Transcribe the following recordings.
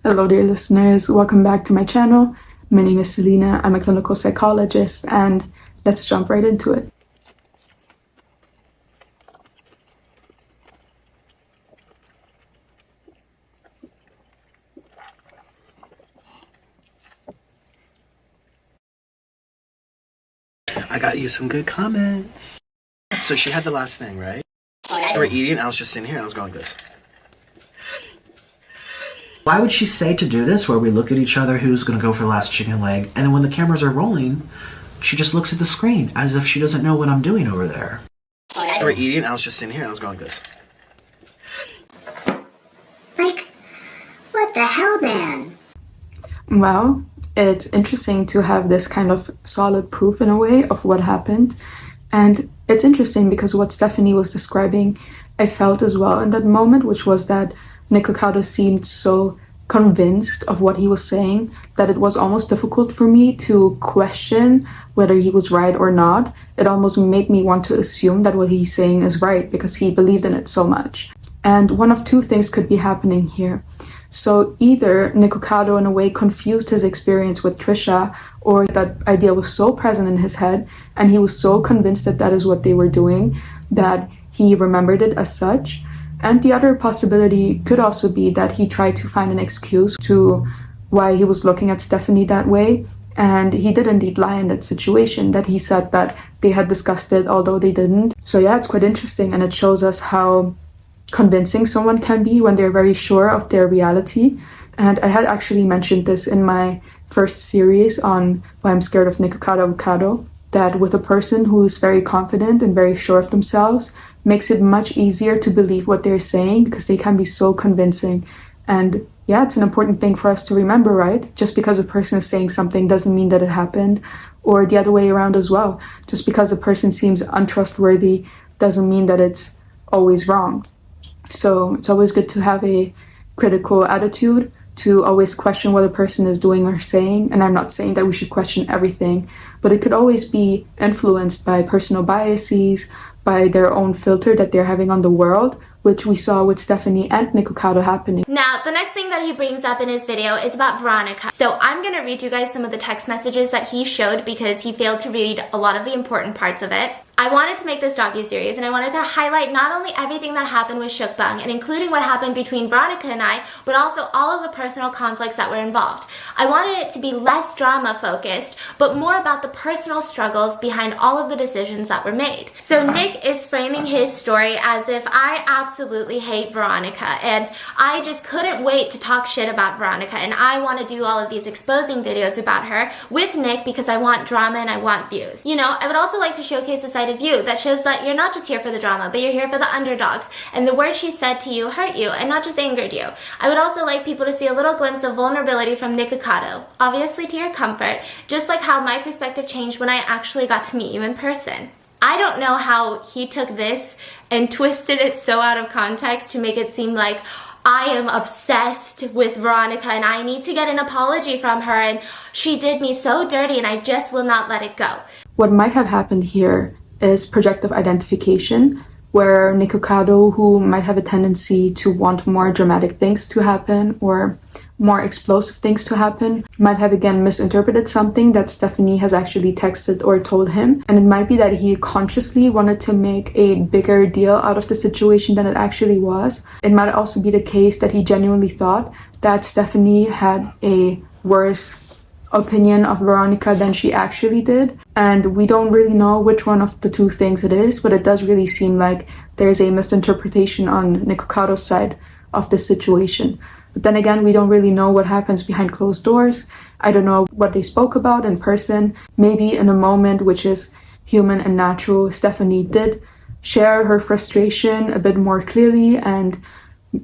Hello dear listeners, welcome back to my channel. My name is Selena, I'm a clinical psychologist, and let's jump right into it. I got you some good comments. So she had the last thing, right? We were eating, I was just sitting here, I was going like this. Why would she say to do this where we look at each other who's going to go for the last chicken leg, and then when the cameras are rolling, she just looks at the screen as if she doesn't know what I'm doing over there? We were eating, I was just sitting here, I was going like this. Like, what the hell, man? Well, it's interesting to have this kind of solid proof in a way of what happened. And it's interesting because what Stephanie was describing, I felt as well in that moment, which was that Nikocado seemed so convinced of what he was saying that it was almost difficult for me to question whether he was right or not. It almost made me want to assume that what he's saying is right because he believed in it so much. And one of two things could be happening here. So either Nikocado in a way confused his experience with Trisha, or that idea was so present in his head and he was so convinced that that is what they were doing that he remembered it as such. And the other possibility could also be that he tried to find an excuse to why he was looking at Stephanie that way. And he did indeed lie in that situation, that he said that they had discussed it, although they didn't. So yeah, it's quite interesting, and it shows us how convincing someone can be when they're very sure of their reality. And I had actually mentioned this in my first series on why I'm scared of Nikocado Avocado, that with a person who is very confident and very sure of themselves, makes it much easier to believe what they're saying because they can be so convincing. And yeah, it's an important thing for us to remember, right? Just because a person is saying something doesn't mean that it happened, or the other way around as well. Just because a person seems untrustworthy doesn't mean that it's always wrong. So it's always good to have a critical attitude, to always question what a person is doing or saying. And I'm not saying that we should question everything, but it could always be influenced by personal biases, by their own filter that they're having on the world, which we saw with Stephanie and Nikocado happening. Now, the next thing that he brings up in his video is about Veronica. So I'm going to read you guys some of the text messages that he showed because he failed to read a lot of the important parts of it. I wanted to make this docu-series and I wanted to highlight not only everything that happened with Shukbang and including what happened between Veronica and I, but also all of the personal conflicts that were involved. I wanted it to be less drama focused, but more about the personal struggles behind all of the decisions that were made. So Nick is framing his story as if I absolutely hate Veronica and I just couldn't wait to talk shit about Veronica and I want to do all of these exposing videos about her with Nick because I want drama and I want views. You know, I would also like to showcase a side of you that shows that you're not just here for the drama, but you're here for the underdogs, and the words she said to you hurt you and not just angered you. I would also like people to see a little glimpse of vulnerability from Nikocado, obviously to your comfort, just like how my perspective changed when I actually got to meet you in person. I don't know how he took this and twisted it so out of context to make it seem like I am obsessed with Veronica and I need to get an apology from her and she did me so dirty and I just will not let it go. What might have happened here is projective identification, where Nikocado, who might have a tendency to want more dramatic things to happen or more explosive things to happen, might have again misinterpreted something that Stephanie has actually texted or told him. And it might be that he consciously wanted to make a bigger deal out of the situation than it actually was. It might also be the case that he genuinely thought that Stephanie had a worse opinion of Veronica than she actually did, and we don't really know which one of the two things it is, but it does really seem like there's a misinterpretation on Nikocado's side of the situation. But then again, we don't really know what happens behind closed doors. I don't know what they spoke about in person. Maybe in a moment which is human and natural, Stephanie did share her frustration a bit more clearly and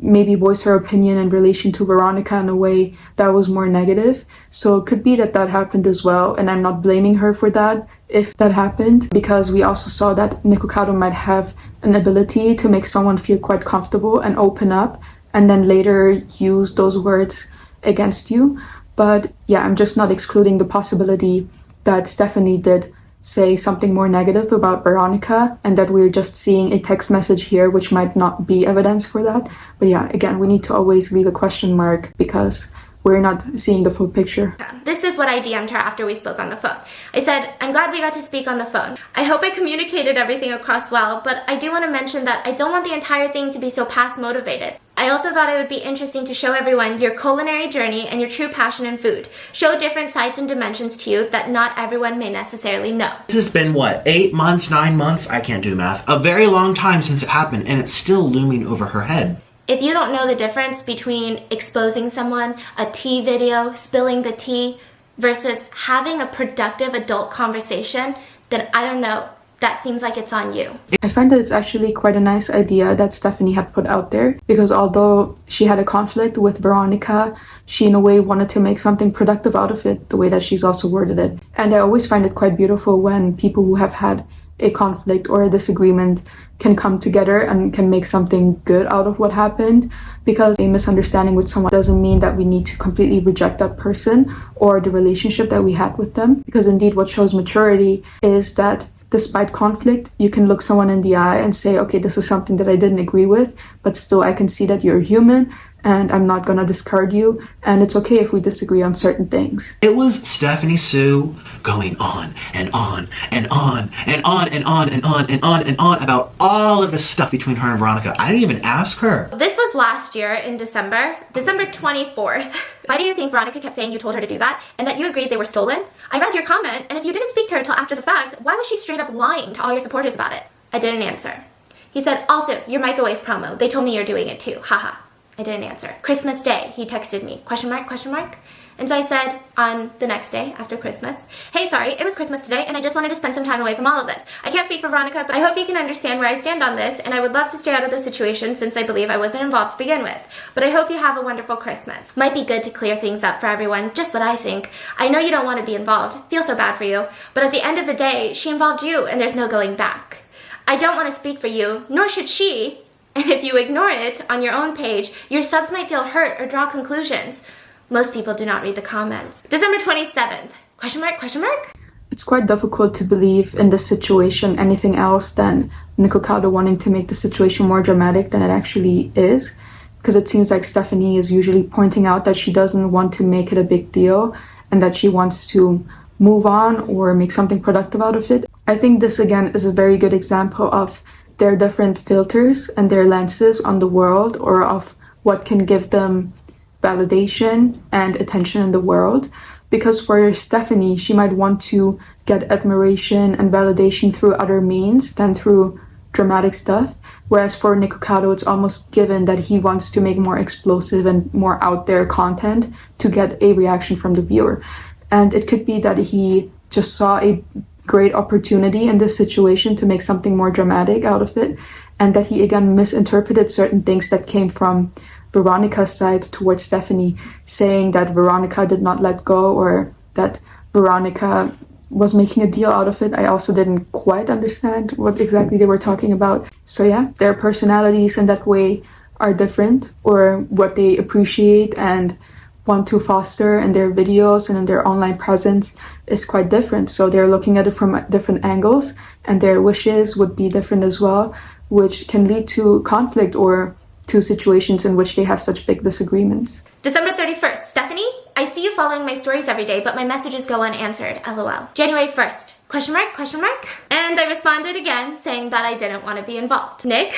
maybe voice her opinion in relation to Veronica in a way that was more negative. So it could be that that happened as well, and I'm not blaming her for that if that happened, because we also saw that Nikocado might have an ability to make someone feel quite comfortable and open up and then later use those words against you. But yeah, I'm just not excluding the possibility that Stephanie did say something more negative about Veronica and that we're just seeing a text message here which might not be evidence for that. But yeah, again, we need to always leave a question mark because we're not seeing the full picture. This is what I DM'd her after we spoke on the phone. I said, I'm glad we got to speak on the phone. I hope I communicated everything across well, but I do want to mention that I don't want the entire thing to be so past motivated. I also thought it would be interesting to show everyone your culinary journey and your true passion in food. Show different sides and dimensions to you that not everyone may necessarily know. This has been, what, 8 months, 9 months? I can't do math. A very long time since it happened, and it's still looming over her head. If you don't know the difference between exposing someone, a tea video, spilling the tea, versus having a productive adult conversation, then I don't know. That seems like it's on you. I find that it's actually quite a nice idea that Stephanie had put out there, because although she had a conflict with Veronica, she in a way wanted to make something productive out of it, the way that she's also worded it. And I always find it quite beautiful when people who have had a conflict or a disagreement can come together and can make something good out of what happened, because a misunderstanding with someone doesn't mean that we need to completely reject that person or the relationship that we had with them. Because indeed what shows maturity is that despite conflict, you can look someone in the eye and say, okay, this is something that I didn't agree with, but still I can see that you're human and I'm not gonna discard you, and it's okay if we disagree on certain things. It was Stephanie Soo going on and on and on and on and on and on and on and on about all of this stuff between her and Veronica. I didn't even ask her. This was last year in December 24th. Why do you think Veronica kept saying you told her to do that and that you agreed they were stolen? I read your comment, and if you didn't speak to her until after the fact, why was she straight up lying to all your supporters about it? I didn't answer. He said, also, your microwave promo, they told me you're doing it too, haha. I didn't answer. Christmas Day, he texted me, question mark, question mark. And so I said on the next day after Christmas, hey, sorry, it was Christmas today and I just wanted to spend some time away from all of this. I can't speak for Veronica, but I hope you can understand where I stand on this, and I would love to stay out of the situation since I believe I wasn't involved to begin with. But I hope you have a wonderful Christmas. Might be good to clear things up for everyone, just what I think. I know you don't want to be involved, feel so bad for you, but at the end of the day, she involved you and there's no going back. I don't want to speak for you, nor should she. And if you ignore it on your own page, your subs might feel hurt or draw conclusions. Most people do not read the comments. December 27th, question mark, question mark? It's quite difficult to believe in this situation anything else than Nikocado wanting to make the situation more dramatic than it actually is, because it seems like Stephanie is usually pointing out that she doesn't want to make it a big deal and that she wants to move on or make something productive out of it. I think this again is a very good example of their different filters and their lenses on the world, or of what can give them validation and attention in the world. Because for Stephanie, she might want to get admiration and validation through other means than through dramatic stuff. Whereas for Nikocado, it's almost given that he wants to make more explosive and more out there content to get a reaction from the viewer. And it could be that he just saw a great opportunity in this situation to make something more dramatic out of it, and that he again misinterpreted certain things that came from Veronica's side towards Stephanie, saying that Veronica did not let go or that Veronica was making a deal out of it. I also didn't quite understand what exactly they were talking about. So yeah, their personalities in that way are different, or what they appreciate and want to foster in their videos and in their online presence is quite different. So they're looking at it from different angles, and their wishes would be different as well, which can lead to conflict or to situations in which they have such big disagreements. December 31st, Stephanie, I see you following my stories every day, but my messages go unanswered, lol. January 1st, question mark, question mark? And I responded again saying that I didn't want to be involved. Nick,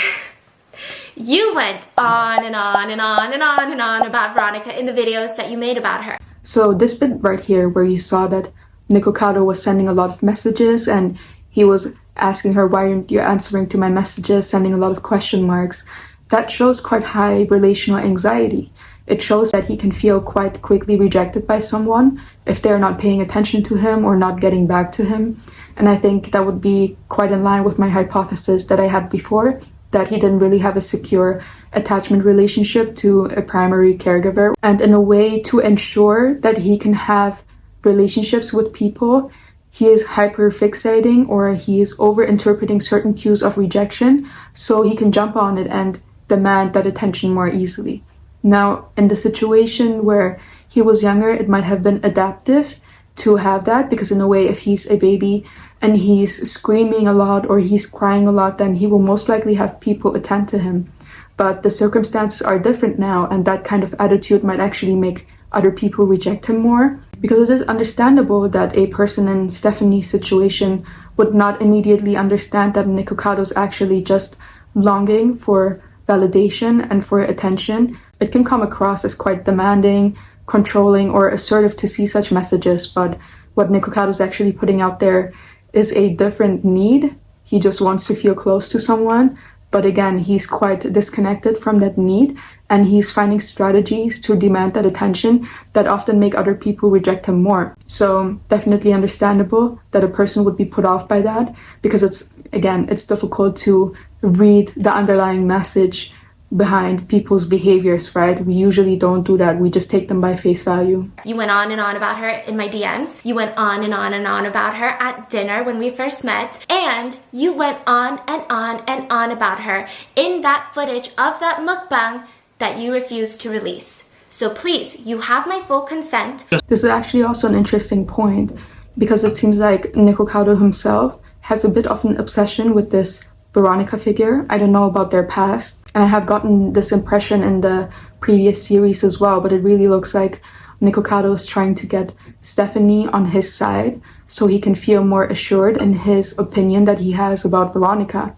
you went on and on and on and on and on about Veronica in the videos that you made about her. So this bit right here where you saw that Nikocado was sending a lot of messages and he was asking her, why aren't you answering to my messages, sending a lot of question marks, that shows quite high relational anxiety. It shows that he can feel quite quickly rejected by someone if they're not paying attention to him or not getting back to him. And I think that would be quite in line with my hypothesis that I had before, that he didn't really have a secure attachment relationship to a primary caregiver. And in a way, to ensure that he can have relationships with people, he is hyper-fixating, or he is over-interpreting certain cues of rejection so he can jump on it and demand that attention more easily. Now, in the situation where he was younger, it might have been adaptive to have that, because in a way, if he's a baby and he's screaming a lot or he's crying a lot, then he will most likely have people attend to him. But the circumstances are different now, and that kind of attitude might actually make other people reject him more. Because it is understandable that a person in Stephanie's situation would not immediately understand that Nikocado is actually just longing for validation and for attention. It can come across as quite demanding, controlling, or assertive to see such messages, but what Nikocado is actually putting out there is a different need. He just wants to feel close to someone, but again, he's quite disconnected from that need, and he's finding strategies to demand that attention that often make other people reject him more. So definitely understandable that a person would be put off by that, because it's difficult to read the underlying message behind people's behaviors, right? We usually don't do that. We just take them by face value. You went on and on about her in my DMs. You went on and on and on about her at dinner when we first met. And you went on and on and on about her in that footage of that mukbang that you refused to release. So please, you have my full consent. This is actually also an interesting point, because it seems like Nikocado himself has a bit of an obsession with this Veronica figure. I don't know about their past, and I have gotten this impression in the previous series as well, but it really looks like Nikocado is trying to get Stephanie on his side so he can feel more assured in his opinion that he has about Veronica.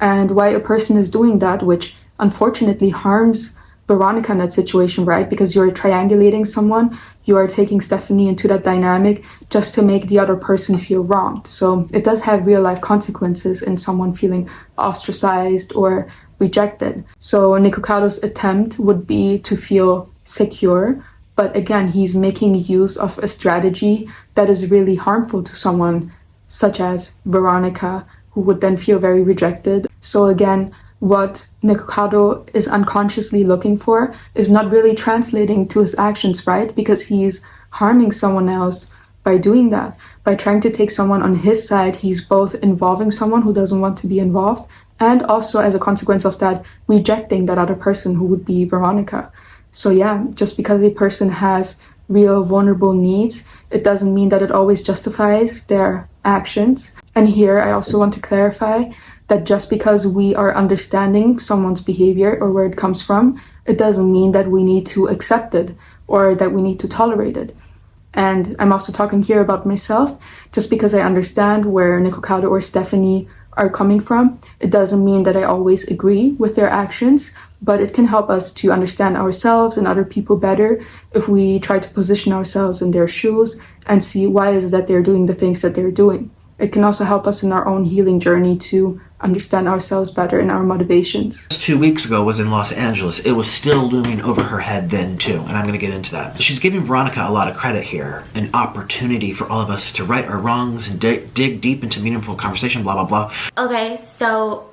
And why a person is doing that, which unfortunately harms Veronica in that situation, right? Because you're triangulating someone, you are taking Stephanie into that dynamic just to make the other person feel wronged. So it does have real life consequences in someone feeling ostracized or rejected. So Nikocado's attempt would be to feel secure, but again, he's making use of a strategy that is really harmful to someone such as Veronica, who would then feel very rejected. So again, what Nikocado is unconsciously looking for is not really translating to his actions, right? Because he's harming someone else by doing that. By trying to take someone on his side, he's both involving someone who doesn't want to be involved, and also as a consequence of that, rejecting that other person who would be Veronica. So yeah, just because a person has real vulnerable needs, it doesn't mean that it always justifies their actions. And here I also want to clarify that just because we are understanding someone's behavior or where it comes from, it doesn't mean that we need to accept it or that we need to tolerate it. And I'm also talking here about myself. Just because I understand where Nikocado or Stephanie are coming from, it doesn't mean that I always agree with their actions, but it can help us to understand ourselves and other people better if we try to position ourselves in their shoes and see why is it that they're doing the things that they're doing. It can also help us in our own healing journey to understand ourselves better and our motivations. 2 weeks ago was in Los Angeles. It was still looming over her head then too, and I'm going to get into that. She's giving Veronica a lot of credit here, an opportunity for all of us to right our wrongs and dig deep into meaningful conversation, blah, blah, blah. Okay, so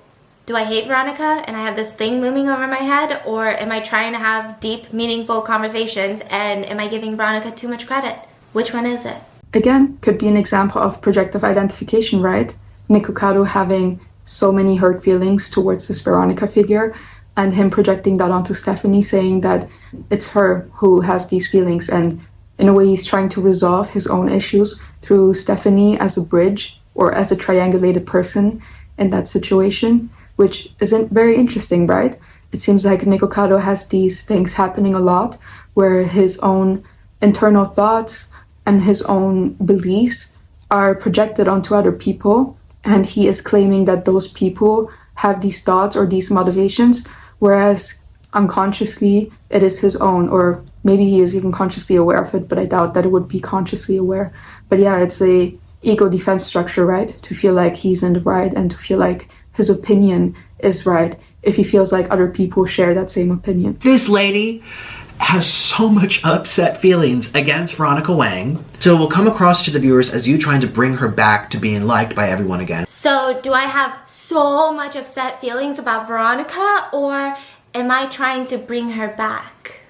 do I hate Veronica and I have this thing looming over my head, or am I trying to have deep, meaningful conversations and am I giving Veronica too much credit? Which one is it? Again, could be an example of projective identification, right? Nikocado having so many hurt feelings towards this Veronica figure, and him projecting that onto Stephanie, saying that it's her who has these feelings, and in a way he's trying to resolve his own issues through Stephanie as a bridge or as a triangulated person in that situation, which isn't very interesting, right? It seems like Nikocado has these things happening a lot where his own internal thoughts and his own beliefs are projected onto other people, and he is claiming that those people have these thoughts or these motivations, whereas unconsciously it is his own, or maybe he is even consciously aware of it, but I doubt that it would be consciously aware. But yeah, it's a ego defense structure, right? To feel like he's in the right and to feel like his opinion is right if he feels like other people share that same opinion. This lady has so much upset feelings against Veronica Wang, so it will come across to the viewers as you trying to bring her back to being liked by everyone again. So do I have so much upset feelings about Veronica, or am I trying to bring her back?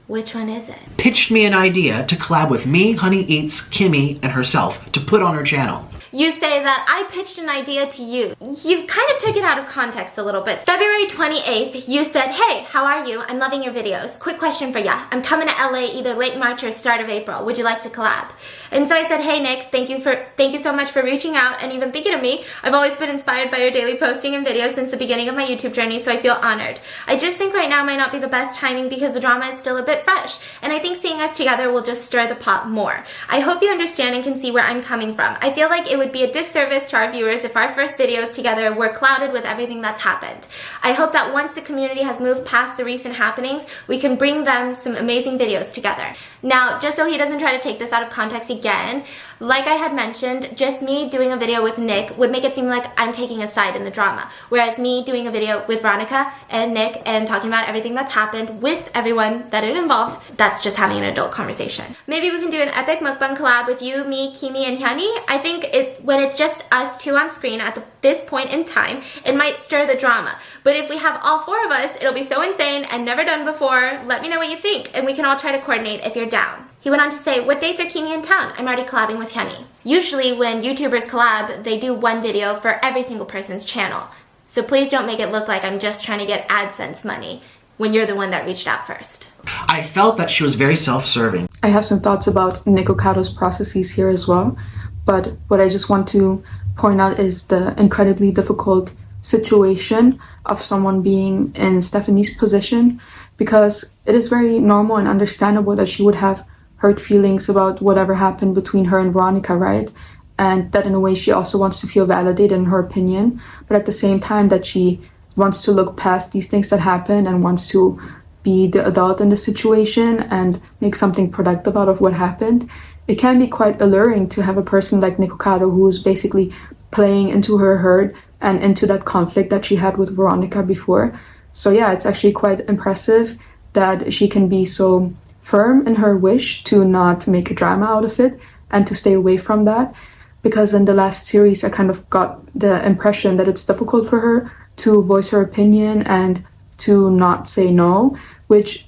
Which one is it? Pitched me an idea to collab with me, Honey Eats, Kimmy, and herself to put on her channel. You say that I pitched an idea to you. You kind of took it out of context a little bit. February 28th, you said, hey, how are you? I'm loving your videos. Quick question for ya. I'm coming to LA either late March or start of April. Would you like to collab? And so I said, hey Nick, thank you so much for reaching out and even thinking of me. I've always been inspired by your daily posting and videos since the beginning of my YouTube journey, so I feel honored. I just think right now might not be the best timing because the drama is still a bit fresh, and I think seeing us together will just stir the pot more. I hope you understand and can see where I'm coming from. I feel like it would be a disservice to our viewers if our first videos together were clouded with everything that's happened. I hope that once the community has moved past the recent happenings, we can bring them some amazing videos together. Now, just so he doesn't try to take this out of context again, like I had mentioned, just me doing a video with Nick would make it seem like I'm taking a side in the drama, whereas me doing a video with Veronica and Nick and talking about everything that's happened with everyone that it involved, that's just having an adult conversation. Maybe we can do an epic mukbang collab with you, me, Kimi, and Hyuni. I think when it's just us two on screen at this point in time, it might stir the drama. But if we have all four of us, it'll be so insane and never done before. Let me know what you think, and we can all try to coordinate if you're down. He went on to say, what dates are Kimi in town? I'm already collabing with Hyuni. Usually when YouTubers collab, they do one video for every single person's channel. So please don't make it look like I'm just trying to get AdSense money when you're the one that reached out first. I felt that she was very self-serving. I have some thoughts about Nikocado's processes here as well, but what I just want to point out is the incredibly difficult situation of someone being in Stephanie's position, because it is very normal and understandable that she would have hurt feelings about whatever happened between her and Veronica, right? And that in a way she also wants to feel validated in her opinion, but at the same time that she wants to look past these things that happen and wants to be the adult in the situation and make something productive out of what happened. It can be quite alluring to have a person like Nikocado who is basically playing into her hurt and into that conflict that she had with Veronica before. So yeah, it's actually quite impressive that she can be so firm in her wish to not make a drama out of it and to stay away from that, because in the last series I kind of got the impression that it's difficult for her to voice her opinion and to not say no, which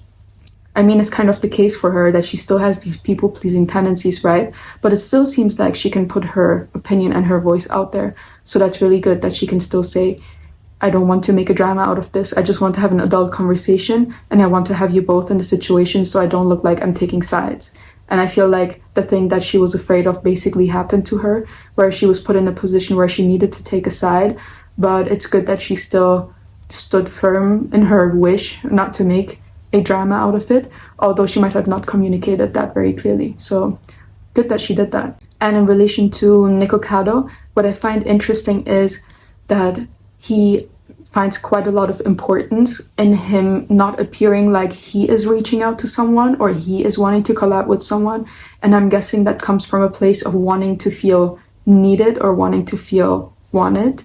I mean is kind of the case for her, that she still has these people-pleasing tendencies, right? But it still seems like she can put her opinion and her voice out there. So that's really good that she can still say, I don't want to make a drama out of this. I just want to have an adult conversation and I want to have you both in the situation so I don't look like I'm taking sides. And I feel like the thing that she was afraid of basically happened to her, where she was put in a position where she needed to take a side. But it's good that she still stood firm in her wish not to make a drama out of it, although she might have not communicated that very clearly. So good that she did that. And in relation to Nikocado, what I find interesting is that he finds quite a lot of importance in him not appearing like he is reaching out to someone or he is wanting to collab with someone. And I'm guessing that comes from a place of wanting to feel needed or wanting to feel wanted.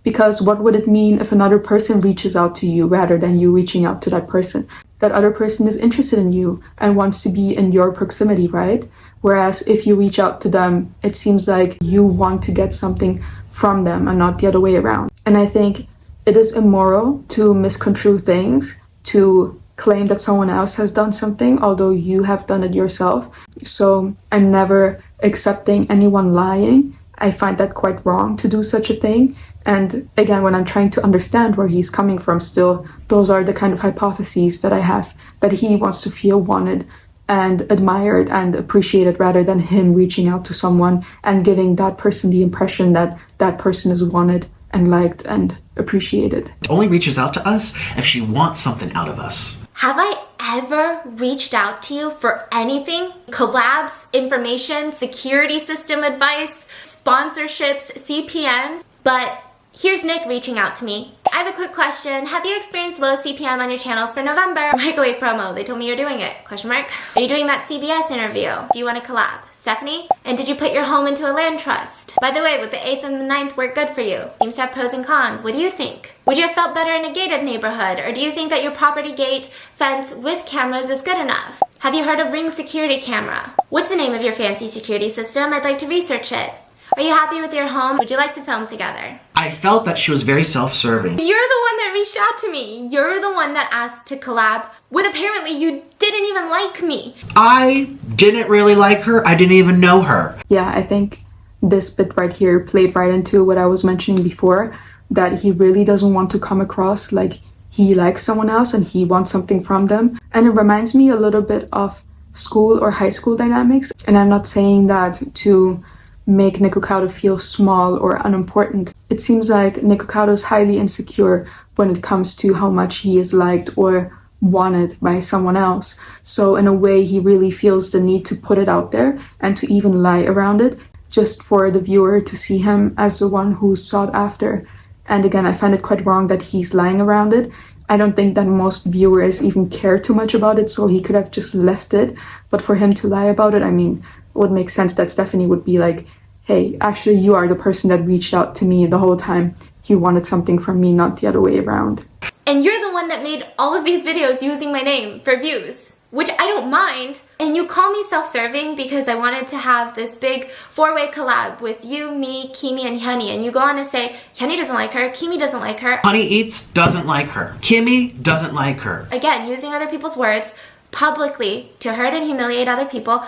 Because what would it mean if another person reaches out to you rather than you reaching out to that person? That other person is interested in you and wants to be in your proximity, right? Whereas if you reach out to them, it seems like you want to get something from them and not the other way around. And I think it is immoral to misconstrue things, to claim that someone else has done something, although you have done it yourself. So I'm never accepting anyone lying. I find that quite wrong to do such a thing. And again, when I'm trying to understand where he's coming from still, those are the kind of hypotheses that I have, that he wants to feel wanted and admired and appreciated rather than him reaching out to someone and giving that person the impression that that person is wanted and liked and appreciated. She only reaches out to us if she wants something out of us. Have I ever reached out to you for anything? Collabs, information, security system advice, sponsorships, CPMs? But here's Nick reaching out to me. I have a quick question. Have you experienced low CPM on your channels for November? Microwave promo. They told me you're doing it. Question mark. Are you doing that CBS interview? Do you want to collab? Stephanie? And did you put your home into a land trust? By the way, would the 8th and the 9th work good for you? Seems to have pros and cons. What do you think? Would you have felt better in a gated neighborhood? Or do you think that your property gate fence with cameras is good enough? Have you heard of Ring Security Camera? What's the name of your fancy security system? I'd like to research it. Are you happy with your home? Would you like to film together? I felt that she was very self-serving. You're the one that reached out to me. You're the one that asked to collab when apparently you didn't even like me. I didn't really like her. I didn't even know her. Yeah, I think this bit right here played right into what I was mentioning before, that he really doesn't want to come across like he likes someone else and he wants something from them. And it reminds me a little bit of school or high school dynamics. And I'm not saying that to make Nikocado feel small or unimportant. It seems like Nikocado is highly insecure when it comes to how much he is liked or wanted by someone else. So in a way, he really feels the need to put it out there and to even lie around it, just for the viewer to see him as the one who's sought after. And again, I find it quite wrong that he's lying around it. I don't think that most viewers even care too much about it, so he could have just left it. But for him to lie about it, I mean, it would make sense that Stephanie would be like, hey, actually you are the person that reached out to me the whole time. You wanted something from me, not the other way around. And you're the one that made all of these videos using my name for views, which I don't mind. And you call me self-serving because I wanted to have this big 4-way collab with you, me, Kimi, and Honey. And you go on to say, Honey doesn't like her, Kimi doesn't like her. Honey Eats doesn't like her. Kimi doesn't like her. Again, using other people's words publicly to hurt and humiliate other people.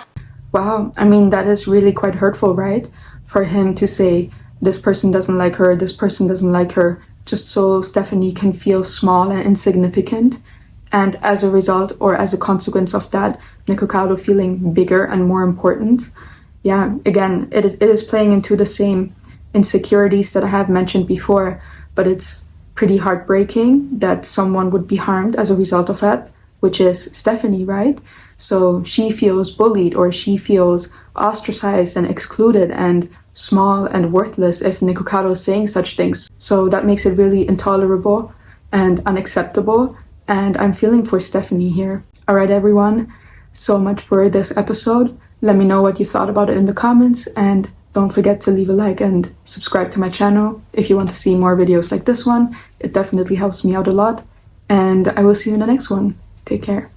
Wow, I mean, that is really quite hurtful, right? For him to say, this person doesn't like her, this person doesn't like her, just so Stephanie can feel small and insignificant. And as a result, or as a consequence of that, Nikocado feeling bigger and more important. Yeah, again, it is playing into the same insecurities that I have mentioned before, but it's pretty heartbreaking that someone would be harmed as a result of that, which is Stephanie, right? So she feels bullied, or she feels ostracized and excluded and small and worthless if Nikocado is saying such things. So that makes it really intolerable and unacceptable. And I'm feeling for Stephanie here. Alright everyone, so much for this episode. Let me know what you thought about it in the comments, and don't forget to leave a like and subscribe to my channel if you want to see more videos like this one. It definitely helps me out a lot. And I will see you in the next one. Take care.